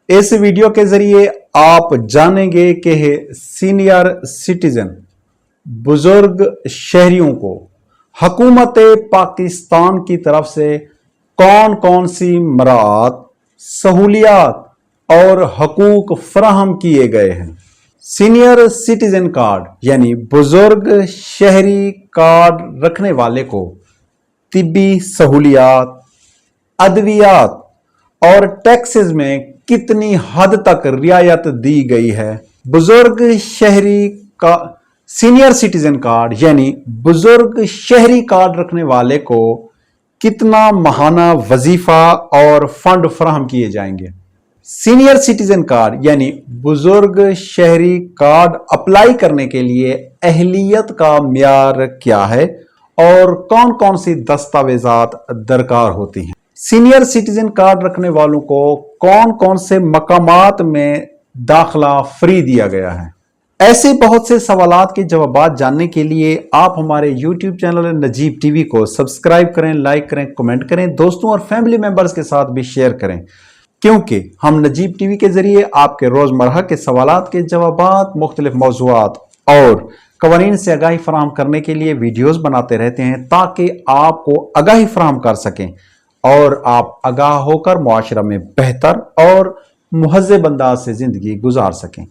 इस वीडियो के जरिए आप जानेंगे कि सीनियर सिटीजन बुजुर्ग शहरियों को हुकूमत पाकिस्तान की तरफ से कौन कौन सी मराहत, सहूलियात और हकूक फराहम किए गए हैं। सीनियर सिटीजन कार्ड यानी बुजुर्ग शहरी कार्ड रखने वाले को तिब्बी सहूलियात, अद्वियात और टैक्सेस में कितनी हद तक रियायत दी गई है। बुजुर्ग शहरी का सीनियर सिटीजन कार्ड यानी बुजुर्ग शहरी कार्ड रखने वाले को कितना माहाना वजीफा और फंड फराहम किए जाएंगे। सीनियर सिटीजन कार्ड यानी बुजुर्ग शहरी कार्ड अप्लाई करने के लिए अहलियत का म्यार क्या है और कौन कौन सी दस्तावेजात दरकार होती हैं। सीनियर सिटीजन कार्ड रखने वालों को कौन कौन से मकामात में दाखला फ्री दिया गया है। ऐसे बहुत से सवालात के जवाब जानने के लिए आप हमारे YouTube चैनल नजीब टीवी को सब्सक्राइब करें, लाइक करें, कमेंट करें, दोस्तों और फैमिली मेंबर्स के साथ भी शेयर करें, क्योंकि हम नजीब टीवी के जरिए आपके रोजमर्रा के सवालात के जवाबात, मुख्तलिफ मौज़ूआत और कवानीन से आगाही फराहम करने के लिए वीडियोस बनाते रहते हैं ताकि आपको आगाही फराहम कर सकें और आप आगाह होकर मुआशरा में बेहतर और मुहज़्ज़ब अंदाज से जिंदगी गुजार सकें।